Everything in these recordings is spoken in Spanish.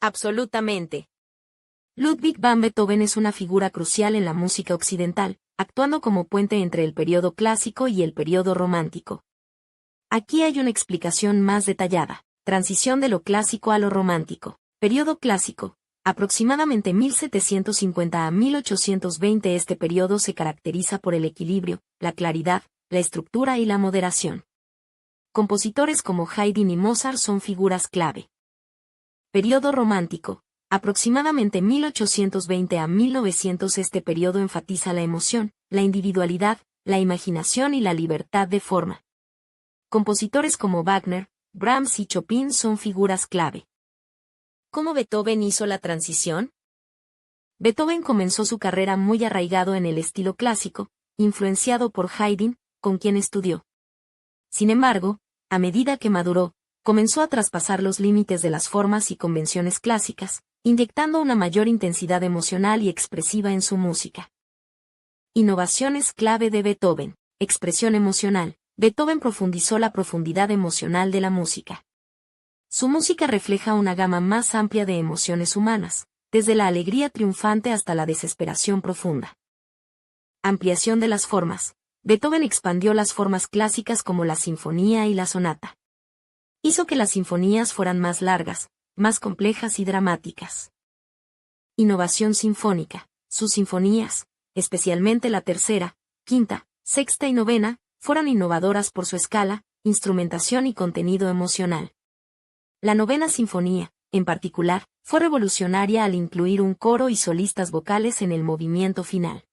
Absolutamente. Ludwig van Beethoven es una figura crucial en la música occidental, actuando como puente entre el periodo clásico y el periodo romántico. Aquí hay una explicación más detallada. Transición de lo clásico a lo romántico. Periodo clásico. Aproximadamente 1750 a 1820. Este periodo se caracteriza por el equilibrio, la claridad, la estructura y la moderación. Compositores como Haydn y Mozart son figuras clave. Periodo romántico. Aproximadamente 1820 a 1900. Este periodo enfatiza la emoción, la individualidad, la imaginación y la libertad de forma. Compositores como Wagner, Brahms y Chopin son figuras clave. ¿Cómo Beethoven hizo la transición? Beethoven comenzó su carrera muy arraigado en el estilo clásico, influenciado por Haydn, con quien estudió. Sin embargo, a medida que maduró, comenzó a traspasar los límites de las formas y convenciones clásicas, inyectando una mayor intensidad emocional y expresiva en su música. Innovaciones clave de Beethoven. Expresión emocional. Beethoven profundizó la profundidad emocional de la música. Su música refleja una gama más amplia de emociones humanas, desde la alegría triunfante hasta la desesperación profunda. Ampliación de las formas. Beethoven expandió las formas clásicas como la sinfonía y la sonata. Hizo que las sinfonías fueran más largas, más complejas y dramáticas. Innovación sinfónica. Sus sinfonías, especialmente la tercera, quinta, sexta y novena, fueron innovadoras por su escala, instrumentación y contenido emocional. La novena sinfonía, en particular, fue revolucionaria al incluir un coro y solistas vocales en el movimiento final.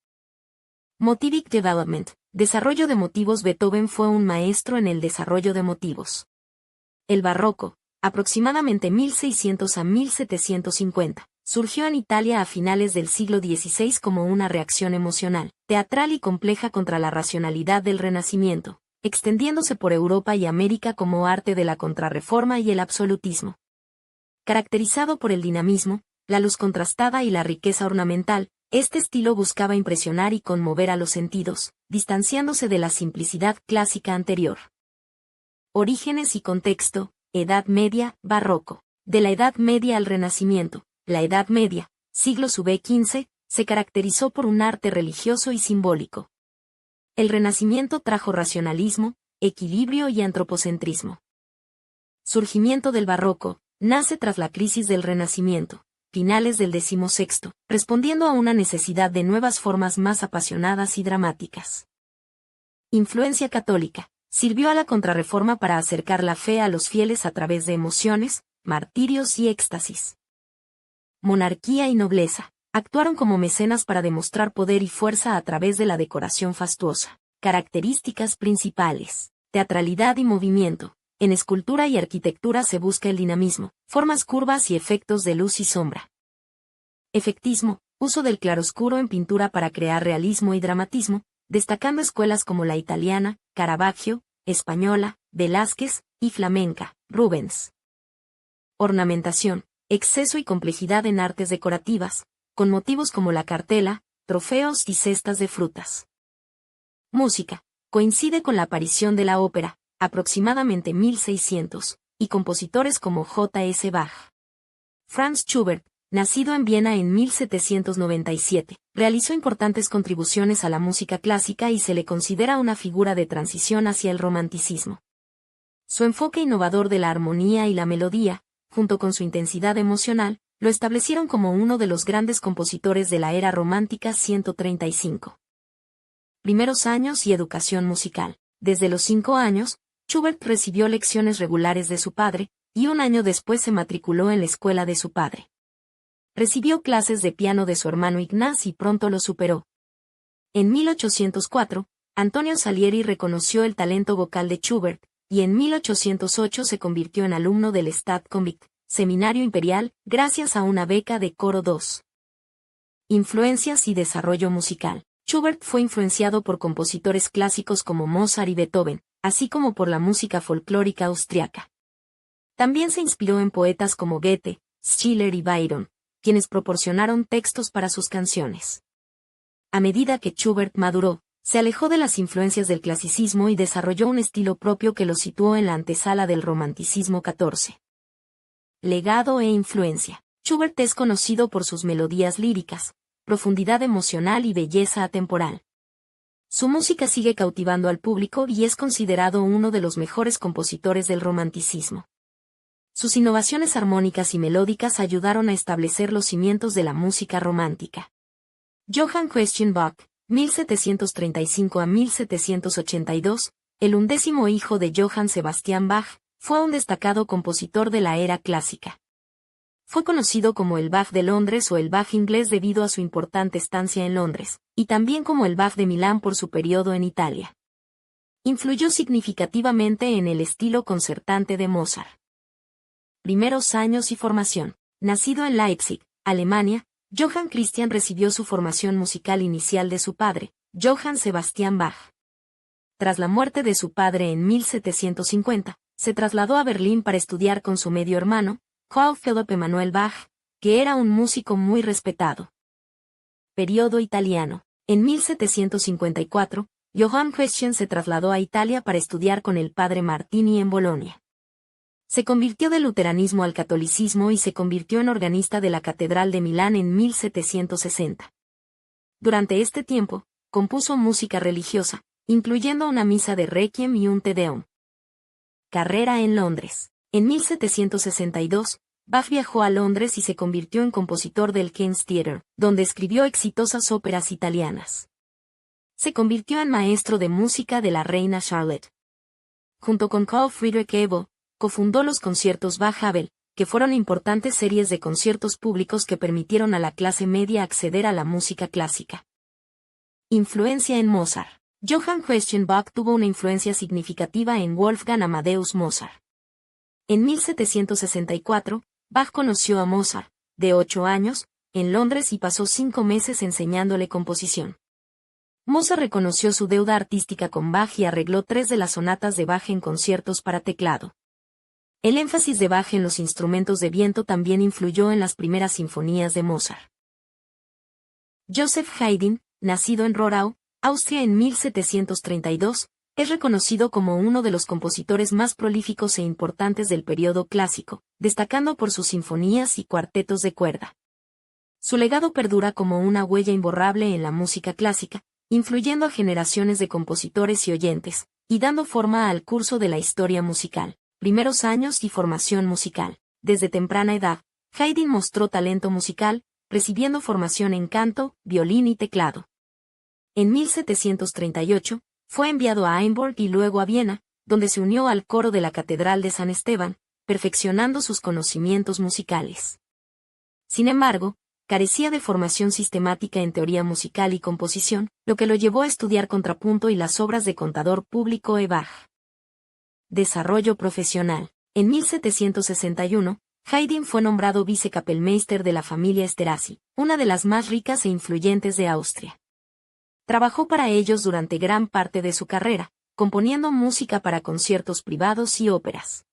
Motivic Development. Desarrollo de motivos. Beethoven fue un maestro en el desarrollo de motivos. El barroco, aproximadamente 1600 a 1750, surgió en Italia a finales del siglo XVI como una reacción emocional, teatral y compleja contra la racionalidad del Renacimiento, extendiéndose por Europa y América como arte de la contrarreforma y el absolutismo. Caracterizado por el dinamismo, la luz contrastada y la riqueza ornamental, este estilo buscaba impresionar y conmover a los sentidos, distanciándose de la simplicidad clásica anterior. Orígenes y contexto. Edad Media, Barroco. De la Edad Media al Renacimiento, la Edad Media, siglos XV, se caracterizó por un arte religioso y simbólico. El Renacimiento trajo racionalismo, equilibrio y antropocentrismo. Surgimiento del Barroco. Nace tras la crisis del Renacimiento, finales del XVI, respondiendo a una necesidad de nuevas formas más apasionadas y dramáticas. Influencia católica. Sirvió a la contrarreforma para acercar la fe a los fieles a través de emociones, martirios y éxtasis. Monarquía y nobleza. Actuaron como mecenas para demostrar poder y fuerza a través de la decoración fastuosa. Características principales. Teatralidad y movimiento. En escultura y arquitectura se busca el dinamismo, formas curvas y efectos de luz y sombra. Efectismo. Uso del claroscuro en pintura para crear realismo y dramatismo, destacando escuelas como la italiana, Caravaggio, española, Velázquez, y flamenca, Rubens. Ornamentación. Exceso y complejidad en artes decorativas, con motivos como la cartela, trofeos y cestas de frutas. Música. Coincide con la aparición de la ópera, aproximadamente 1600, y compositores como J.S. Bach. Franz Schubert, nacido en Viena en 1797, realizó importantes contribuciones a la música clásica y se le considera una figura de transición hacia el romanticismo. Su enfoque innovador de la armonía y la melodía, junto con su intensidad emocional, lo establecieron como uno de los grandes compositores de la era romántica 135. Primeros años y educación musical. Desde los 5 años, Schubert recibió lecciones regulares de su padre, y un año después se matriculó en la escuela de su padre. Recibió clases de piano de su hermano Ignaz y pronto lo superó. En 1804, Antonio Salieri reconoció el talento vocal de Schubert, y en 1808 se convirtió en alumno del Staatskonvikt, Seminario Imperial, gracias a una beca de coro 2. Influencias y desarrollo musical. Schubert fue influenciado por compositores clásicos como Mozart y Beethoven, así como por la música folclórica austriaca. También se inspiró en poetas como Goethe, Schiller y Byron, quienes proporcionaron textos para sus canciones. A medida que Schubert maduró, se alejó de las influencias del clasicismo y desarrolló un estilo propio que lo situó en la antesala del romanticismo XIV. Legado e influencia. Schubert es conocido por sus melodías líricas, profundidad emocional y belleza atemporal. Su música sigue cautivando al público y es considerado uno de los mejores compositores del romanticismo. Sus innovaciones armónicas y melódicas ayudaron a establecer los cimientos de la música romántica. Johann Christian Bach, 1735 a 1782, el 11º hijo de Johann Sebastian Bach, fue un destacado compositor de la era clásica. Fue conocido como el Bach de Londres o el Bach inglés debido a su importante estancia en Londres, y también como el Bach de Milán por su periodo en Italia. Influyó significativamente en el estilo concertante de Mozart. Primeros años y formación. Nacido en Leipzig, Alemania, Johann Christian recibió su formación musical inicial de su padre, Johann Sebastian Bach. Tras la muerte de su padre en 1750, se trasladó a Berlín para estudiar con su medio hermano, Carl Philipp Emanuel Bach, que era un músico muy respetado. Período italiano. En 1754, Johann Christian se trasladó a Italia para estudiar con el padre Martini en Bolonia. Se convirtió del luteranismo al catolicismo y se convirtió en organista de la Catedral de Milán en 1760. Durante este tiempo, compuso música religiosa, incluyendo una misa de Requiem y un Te Deum. Carrera en Londres. En 1762, Bach viajó a Londres y se convirtió en compositor del King's Theatre, donde escribió exitosas óperas italianas. Se convirtió en maestro de música de la reina Charlotte. Junto con Carl Friedrich Ebel, cofundó los conciertos Bach-Abel, que fueron importantes series de conciertos públicos que permitieron a la clase media acceder a la música clásica. Influencia en Mozart. Johann Christian Bach tuvo una influencia significativa en Wolfgang Amadeus Mozart. En 1764, Bach conoció a Mozart, de 8 años, en Londres y pasó 5 meses enseñándole composición. Mozart reconoció su deuda artística con Bach y arregló 3 de las sonatas de Bach en conciertos para teclado. El énfasis de Bach en los instrumentos de viento también influyó en las primeras sinfonías de Mozart. Joseph Haydn, nacido en Rohrau, Austria en 1732, es reconocido como uno de los compositores más prolíficos e importantes del periodo clásico, destacando por sus sinfonías y cuartetos de cuerda. Su legado perdura como una huella imborrable en la música clásica, influyendo a generaciones de compositores y oyentes, y dando forma al curso de la historia musical. Primeros años y formación musical. Desde temprana edad, Haydn mostró talento musical, recibiendo formación en canto, violín y teclado. En 1738, fue enviado a Ainborg y luego a Viena, donde se unió al coro de la Catedral de San Esteban, perfeccionando sus conocimientos musicales. Sin embargo, carecía de formación sistemática en teoría musical y composición, lo que lo llevó a estudiar contrapunto y las obras de contador público e Bach. Desarrollo profesional. En 1761, Haydn fue nombrado vicekapellmeister de la familia Esterházy, una de las más ricas e influyentes de Austria. Trabajó para ellos durante gran parte de su carrera, componiendo música para conciertos privados y óperas.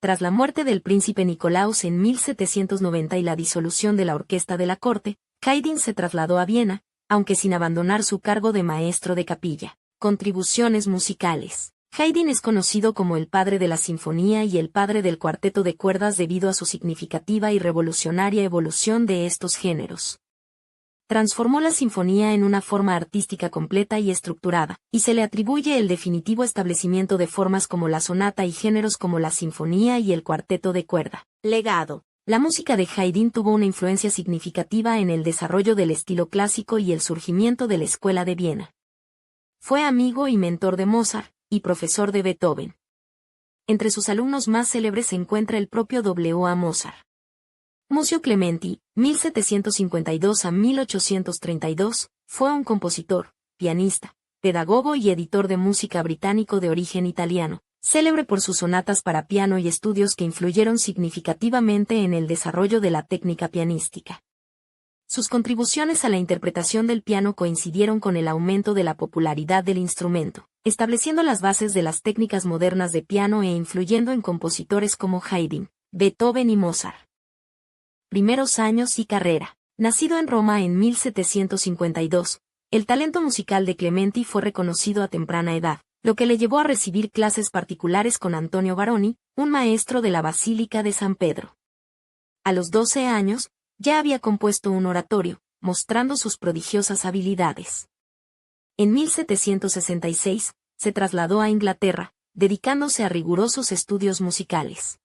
Tras la muerte del príncipe Nicolaus en 1790 y la disolución de la orquesta de la corte, Haydn se trasladó a Viena, aunque sin abandonar su cargo de maestro de capilla. Contribuciones musicales. Haydn es conocido como el padre de la sinfonía y el padre del cuarteto de cuerdas debido a su significativa y revolucionaria evolución de estos géneros. Transformó la sinfonía en una forma artística completa y estructurada, y se le atribuye el definitivo establecimiento de formas como la sonata y géneros como la sinfonía y el cuarteto de cuerda. Legado. La música de Haydn tuvo una influencia significativa en el desarrollo del estilo clásico y el surgimiento de la Escuela de Viena. Fue amigo y mentor de Mozart, y profesor de Beethoven. Entre sus alumnos más célebres se encuentra el propio W.A. Mozart. Muzio Clementi, 1752 a 1832, fue un compositor, pianista, pedagogo y editor de música británico de origen italiano, célebre por sus sonatas para piano y estudios que influyeron significativamente en el desarrollo de la técnica pianística. Sus contribuciones a la interpretación del piano coincidieron con el aumento de la popularidad del instrumento, estableciendo las bases de las técnicas modernas de piano e influyendo en compositores como Haydn, Beethoven y Mozart. Primeros años y carrera. Nacido en Roma en 1752, el talento musical de Clementi fue reconocido a temprana edad, lo que le llevó a recibir clases particulares con Antonio Baroni, un maestro de la Basílica de San Pedro. A los 12 años, ya había compuesto un oratorio, mostrando sus prodigiosas habilidades. En 1766, se trasladó a Inglaterra, dedicándose a rigurosos estudios musicales.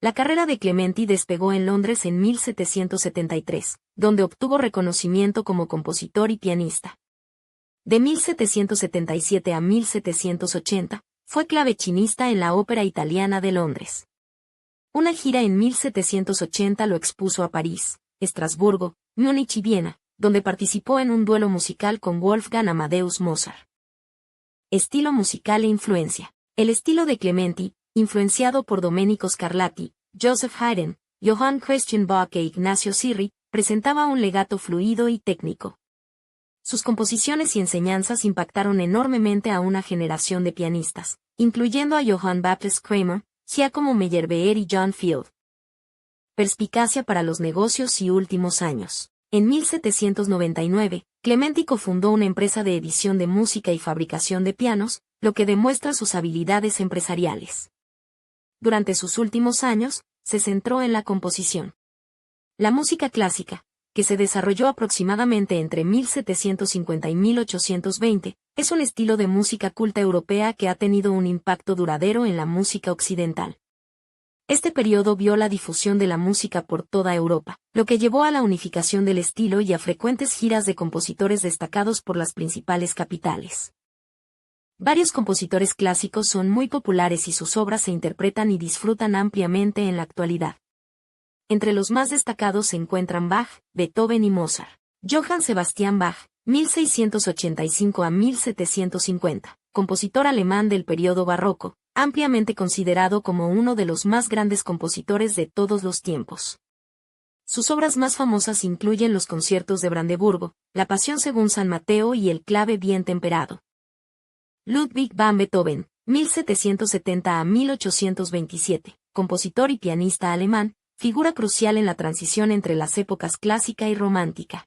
La carrera de Clementi despegó en Londres en 1773, donde obtuvo reconocimiento como compositor y pianista. De 1777 a 1780, fue clavechinista en la Ópera Italiana de Londres. Una gira en 1780 lo expuso a París, Estrasburgo, Múnich y Viena, donde participó en un duelo musical con Wolfgang Amadeus Mozart. Estilo musical e influencia. El estilo de Clementi, influenciado por Domenico Scarlatti, Joseph Haydn, Johann Christian Bach e Ignacio Cirri, presentaba un legato fluido y técnico. Sus composiciones y enseñanzas impactaron enormemente a una generación de pianistas, incluyendo a Johann Baptist Kramer, Giacomo Meyerbeer y John Field. Perspicacia para los negocios y últimos años. En 1799, Clementi cofundó una empresa de edición de música y fabricación de pianos, lo que demuestra sus habilidades empresariales. Durante sus últimos años, se centró en la composición. La música clásica, que se desarrolló aproximadamente entre 1750 y 1820, es un estilo de música culta europea que ha tenido un impacto duradero en la música occidental. Este periodo vio la difusión de la música por toda Europa, lo que llevó a la unificación del estilo y a frecuentes giras de compositores destacados por las principales capitales. Varios compositores clásicos son muy populares y sus obras se interpretan y disfrutan ampliamente en la actualidad. Entre los más destacados se encuentran Bach, Beethoven y Mozart. Johann Sebastian Bach, 1685 a 1750, compositor alemán del periodo barroco, ampliamente considerado como uno de los más grandes compositores de todos los tiempos. Sus obras más famosas incluyen los conciertos de Brandeburgo, la Pasión según San Mateo y el clave bien temperado. Ludwig van Beethoven, 1770 a 1827, compositor y pianista alemán, figura crucial en la transición entre las épocas clásica y romántica.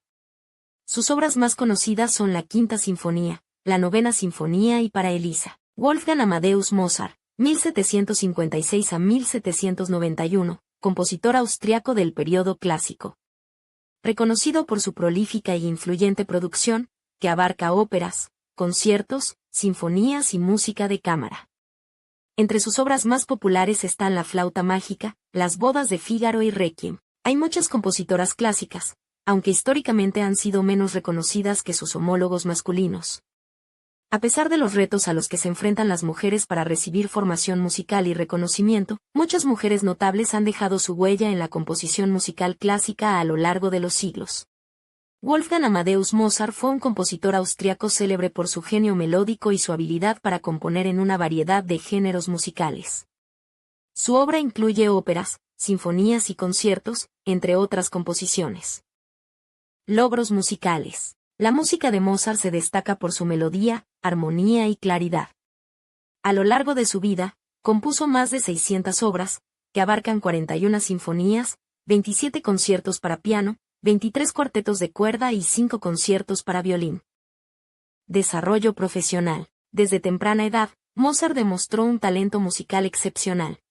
Sus obras más conocidas son la Quinta Sinfonía, la Novena Sinfonía y Para Elisa. Wolfgang Amadeus Mozart, 1756 a 1791, compositor austriaco del periodo clásico. Reconocido por su prolífica e influyente producción, que abarca óperas, conciertos, sinfonías y música de cámara. Entre sus obras más populares están La Flauta Mágica, Las Bodas de Fígaro y Requiem. Hay muchas compositoras clásicas, aunque históricamente han sido menos reconocidas que sus homólogos masculinos. A pesar de los retos a los que se enfrentan las mujeres para recibir formación musical y reconocimiento, muchas mujeres notables han dejado su huella en la composición musical clásica a lo largo de los siglos. Wolfgang Amadeus Mozart fue un compositor austriaco célebre por su genio melódico y su habilidad para componer en una variedad de géneros musicales. Su obra incluye óperas, sinfonías y conciertos, entre otras composiciones. Logros musicales. La música de Mozart se destaca por su melodía, armonía y claridad. A lo largo de su vida, compuso más de 600 obras, que abarcan 41 sinfonías, 27 conciertos para piano, 23 cuartetos de cuerda y 5 conciertos para violín. Desarrollo profesional. Desde temprana edad, Mozart demostró un talento musical excepcional.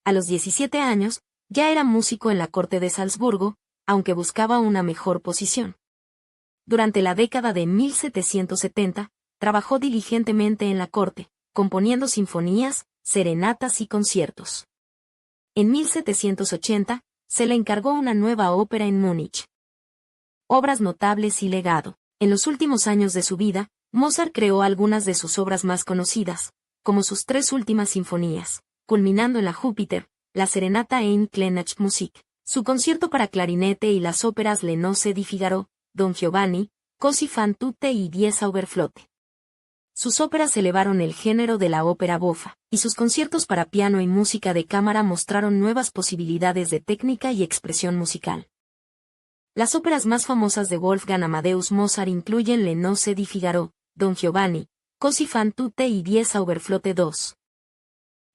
A los 17 años, ya era músico en la corte de Salzburgo, aunque buscaba una mejor posición. Durante la década de 1770, trabajó diligentemente en la corte, componiendo sinfonías, serenatas y conciertos. En 1780, se le encargó una nueva ópera en Múnich. Obras notables y legado. En los últimos años de su vida, Mozart creó algunas de sus obras más conocidas, como sus 3 últimas sinfonías, culminando en la Júpiter, la Serenata Ein kleines Musik, su concierto para clarinete y las óperas Le Nozze di Figaro, Don Giovanni, Così fan tutte y Die Zauberflöte. Sus óperas elevaron el género de la ópera bofa, y sus conciertos para piano y música de cámara mostraron nuevas posibilidades de técnica y expresión musical. Las óperas más famosas de Wolfgang Amadeus Mozart incluyen Le Nozze di Figaro, Don Giovanni, Così fan tutte y Die Zauberflöte 2.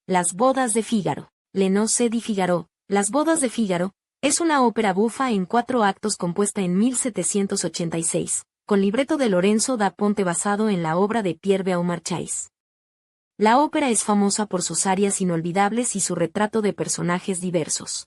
Las bodas de Fígaro. Le Nozze di Figaro, Las bodas de Fígaro, es una ópera bufa en 4 actos compuesta en 1786, con libreto de Lorenzo da Ponte basado en la obra de Pierre Beaumarchais. La ópera es famosa por sus arias inolvidables y su retrato de personajes diversos.